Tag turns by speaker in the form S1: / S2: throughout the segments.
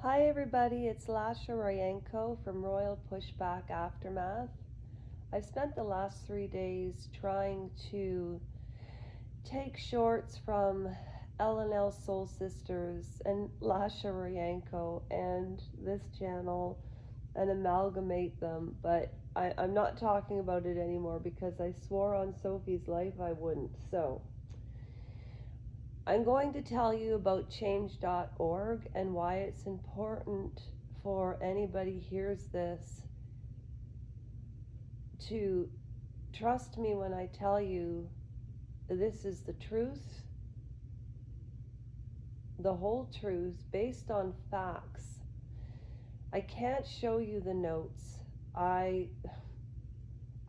S1: Hi everybody, it's Lasha Rojenko from Royal Pushback Aftermath. I've spent the last 3 days trying to take shorts from L&L Soul Sisters and Lasha Rojenko and this channel and amalgamate them, but I'm not talking about it anymore because I swore on Sophie's life I wouldn't. So I'm going to tell you about change.org and why it's important for anybody hears this to trust me when I tell you this is the truth, the whole truth based on facts. I can't show you the notes. I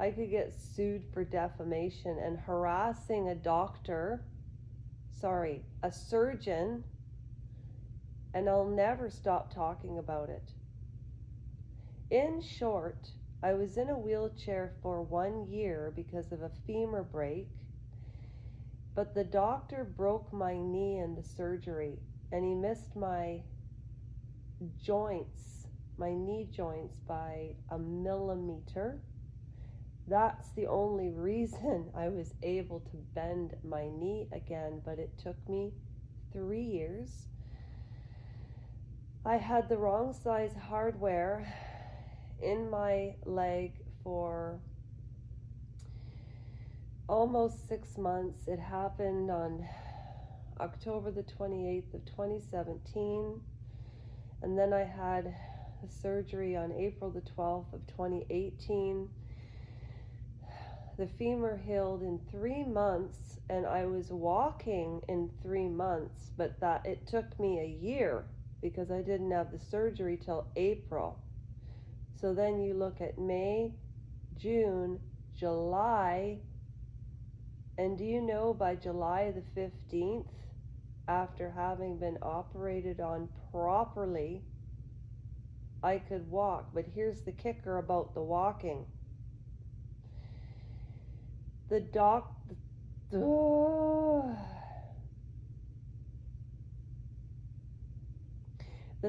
S1: could get sued for defamation and harassing a surgeon, and I'll never stop talking about it. In short, I was in a wheelchair for 1 year because of a femur break, but the doctor broke my knee in the surgery, and he missed my knee joints by 1 millimeter. That's the only reason I was able to bend my knee again, but it took me 3 years. I had the wrong size hardware in my leg for almost 6 months. It happened on October the 28th of 2017, and then I had the surgery on April the 12th of 2018. The femur healed in 3 months, and I was walking in 3 months, but that it took me a year because I didn't have the surgery till April. So then you look at May, June, July, and do you know by July the 15th, after having been operated on properly, I could walk. But here's the kicker about the walking. The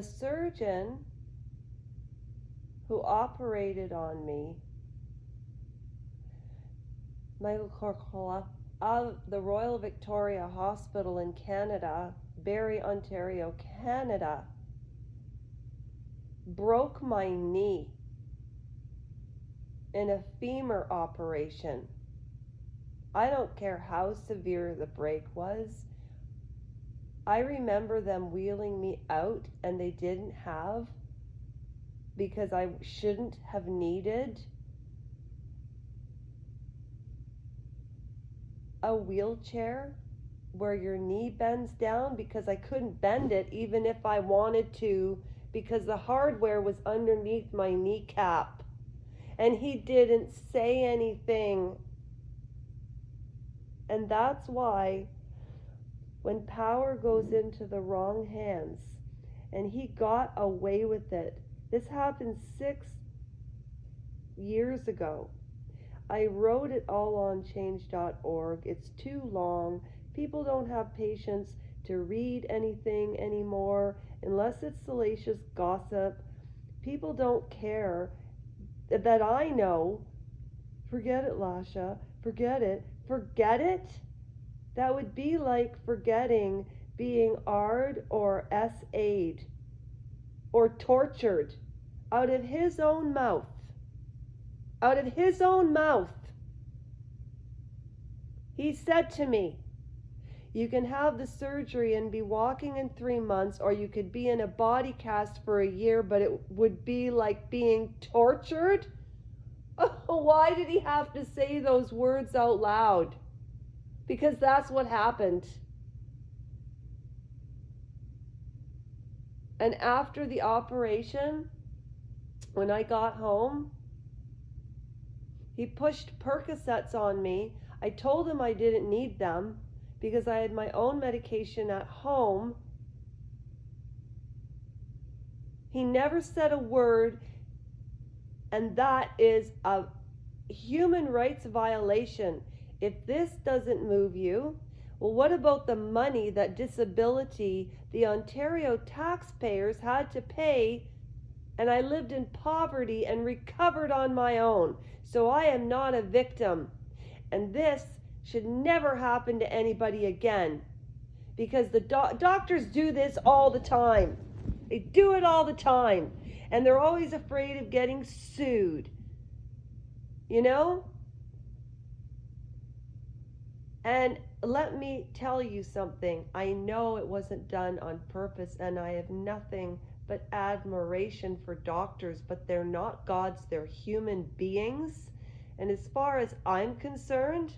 S1: surgeon who operated on me, Michael Corcola, of the Royal Victoria Hospital in Canada, Barrie, Ontario, Canada, broke my knee in a femur operation. I don't care how severe the break was. I remember them wheeling me out, and they didn't have, because I shouldn't have needed a wheelchair where your knee bends down, because I couldn't bend it even if I wanted to, because the hardware was underneath my kneecap. And he didn't say anything. And that's why when power goes into the wrong hands, and he got away with it. This happened 6 years ago. I wrote it all on change.org. It's too long. People don't have patience to read anything anymore unless it's salacious gossip. People don't care that I know. Forget it, Lasha. Forget it. Forget it? That would be like forgetting being AR'd or SA'd or tortured out of his own mouth. Out of his own mouth. He said to me, you can have the surgery and be walking in 3 months, or you could be in a body cast for a year, but it would be like being tortured. Why did he have to say those words out loud? Because that's what happened. And after the operation, when I got home, he pushed Percocets on me. I told him I didn't need them because I had my own medication at home. He never said a word, and that is a human rights violation. If this doesn't move you, Well, what about the money that disability, the Ontario taxpayers had to pay, and I lived in poverty and recovered on my own. So I am not a victim. And this should never happen to anybody again, because the doctors do this all the time. They do it all the time, and they're always afraid of getting sued, you know? And let me tell you something. I know it wasn't done on purpose, and I have nothing but admiration for doctors, but they're not gods, they're human beings. And as far as I'm concerned,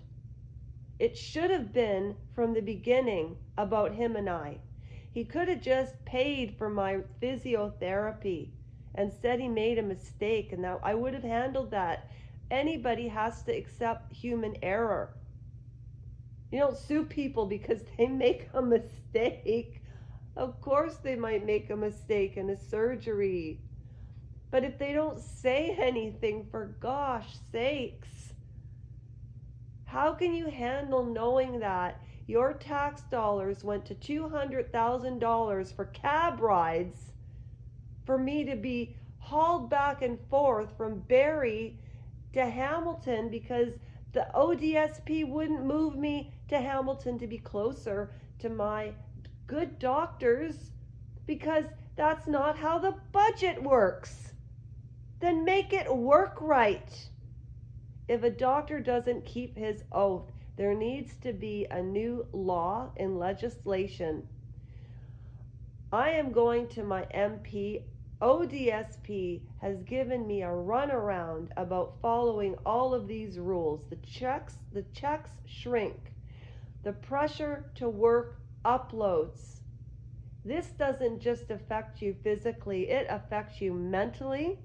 S1: it should have been from the beginning about him and I. He could have just paid for my physiotherapy and said he made a mistake, and that I would have handled that. Anybody has to accept human error. You don't sue people because they make a mistake. Of course they might make a mistake in a surgery. But if they don't say anything, for gosh sakes, how can you handle knowing that your tax dollars went to $200,000 for cab rides for me to be hauled back and forth from Barrie to Hamilton because the ODSP wouldn't move me to Hamilton to be closer to my good doctors, because that's not how the budget works? Then make it work right. If a doctor doesn't keep his oath, there needs to be a new law and legislation. I am going to my MP. ODSP has given me a runaround about following all of these rules. The checks shrink. The pressure to work uploads. This doesn't just affect you physically, it affects you mentally.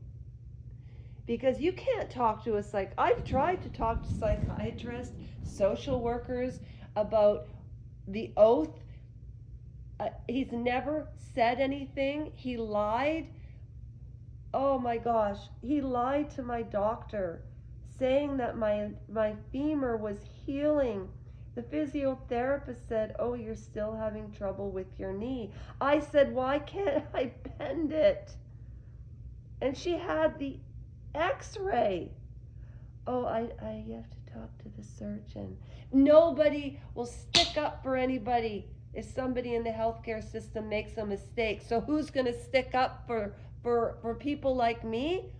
S1: Because you can't talk to I've tried to talk to psychiatrists, social workers about the oath. He's never said anything. He lied. Oh my gosh, he lied to my doctor, saying that my femur was healing. The physiotherapist said, "Oh, you're still having trouble with your knee." I said, "Why can't I bend it?" And she had the X-ray. "Oh, I have to talk to the surgeon." Nobody will stick up for anybody if somebody in the healthcare system makes a mistake. So who's going to stick up for people like me?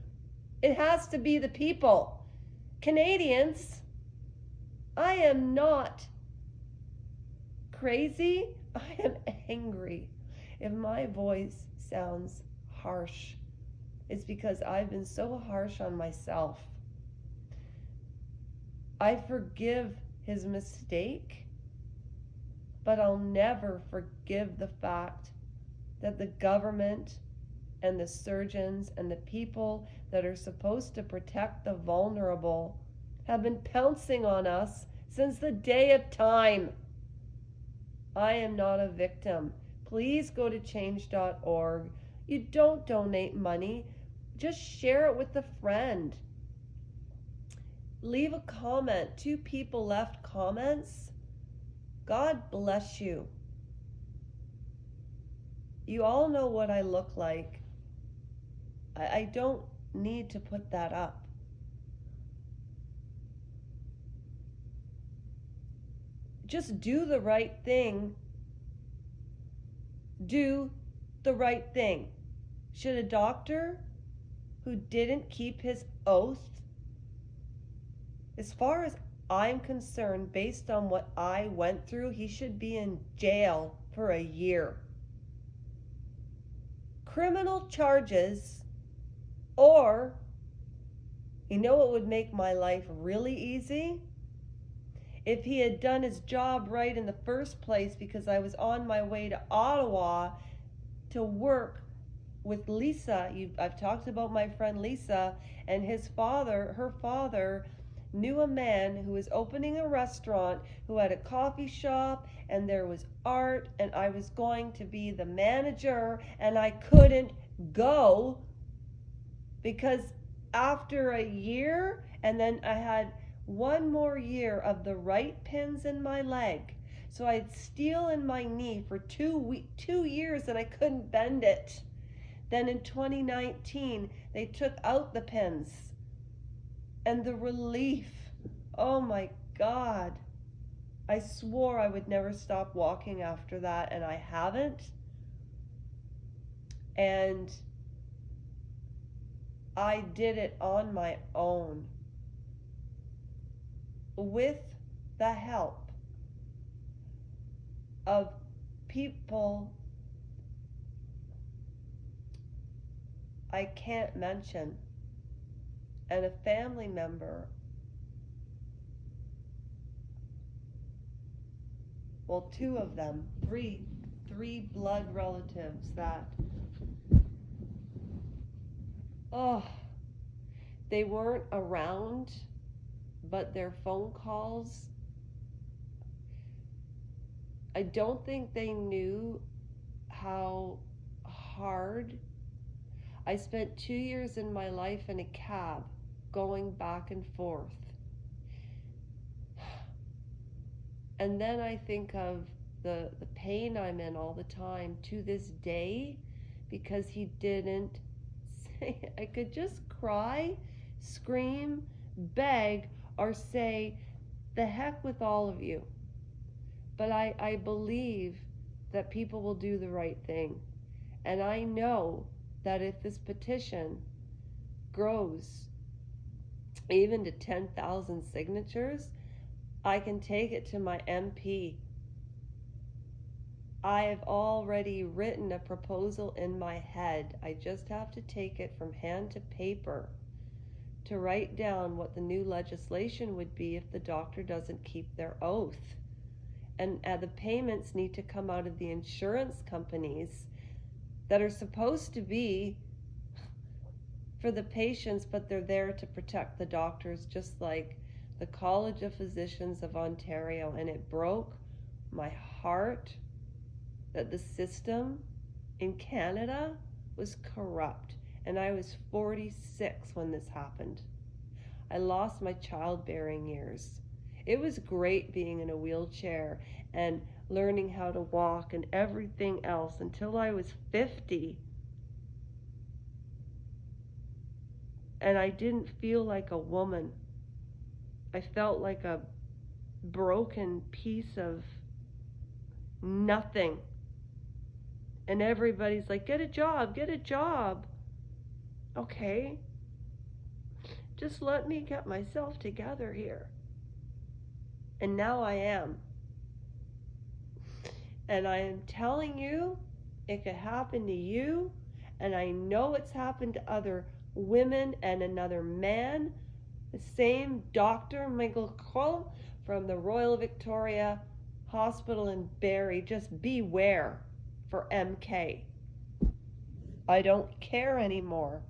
S1: It has to be the people. Canadians, I am not crazy. I am angry. If my voice sounds harsh, it's because I've been so harsh on myself. I forgive his mistake, but I'll never forgive the fact that the government and the surgeons and the people that are supposed to protect the vulnerable have been pouncing on us since the day of time. I am not a victim. Please go to change.org. You don't donate money. Just share it with a friend. Leave a comment. 2 people left comments. God bless you. You all know what I look like. I don't need to put that up. Just do the right thing. Do the right thing. Should a doctor who didn't keep his oath, as far as I'm concerned, based on what I went through, he should be in jail for a year. Criminal charges, or, you know what would make my life really easy? If he had done his job right in the first place, because I was on my way to Ottawa to work with Lisa. I've talked about my friend Lisa, and her father knew a man who was opening a restaurant, who had a coffee shop, and there was art, and I was going to be the manager, and I couldn't go because after a year, and then I had 1 more year of the right pins in my leg. So I had steel in my knee for 2 years and I couldn't bend it. Then in 2019, they took out the pins. And the relief, oh my God. I swore I would never stop walking after that, and I haven't. And I did it on my own with the help of people I can't mention, and a family member. Well, two of them, three blood relatives that, they weren't around, but their phone calls, I don't think they knew how hard. I spent 2 years in my life in a cab, going back and forth. And then I think of the pain I'm in all the time to this day, because he didn't say, I could just cry, scream, beg, or say, the heck with all of you. But I believe that people will do the right thing. And I know that if this petition grows even to 10,000 signatures, I can take it to my MP. I have already written a proposal in my head. I just have to take it from hand to paper to write down what the new legislation would be if the doctor doesn't keep their oath. And the payments need to come out of the insurance companies that are supposed to be for the patients, but they're there to protect the doctors, just like the College of Physicians of Ontario. And it broke my heart that the system in Canada was corrupt. And I was 46 when this happened. I lost my childbearing years. It was great being in a wheelchair and learning how to walk and everything else until I was 50. And I didn't feel like a woman. I felt like a broken piece of nothing. And everybody's like, get a job, get a job. Okay. Just let me get myself together here. And now I am. And I am telling you, it could happen to you. And I know it's happened to other women and another man. The same Dr. Michael Kroll from the Royal Victoria Hospital in Barrie. Just beware for MK. I don't care anymore.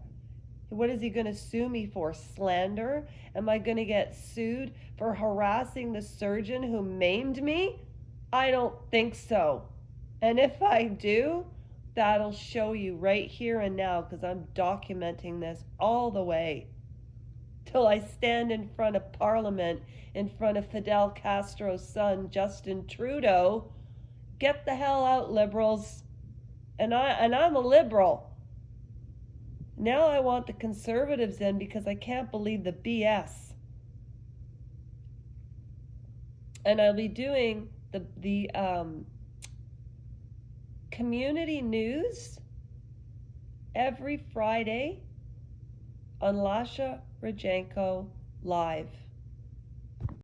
S1: What is he going to sue me for? Slander? Am I going to get sued for harassing the surgeon who maimed me? I don't think so. And if I do, that'll show you right here and now, because I'm documenting this all the way till I stand in front of Parliament, in front of Fidel Castro's son, Justin Trudeau. Get the hell out, liberals. And I'm a liberal. Now I want the conservatives in because I can't believe the BS. And I'll be doing the community news every Friday on Lasha Rojenko Live.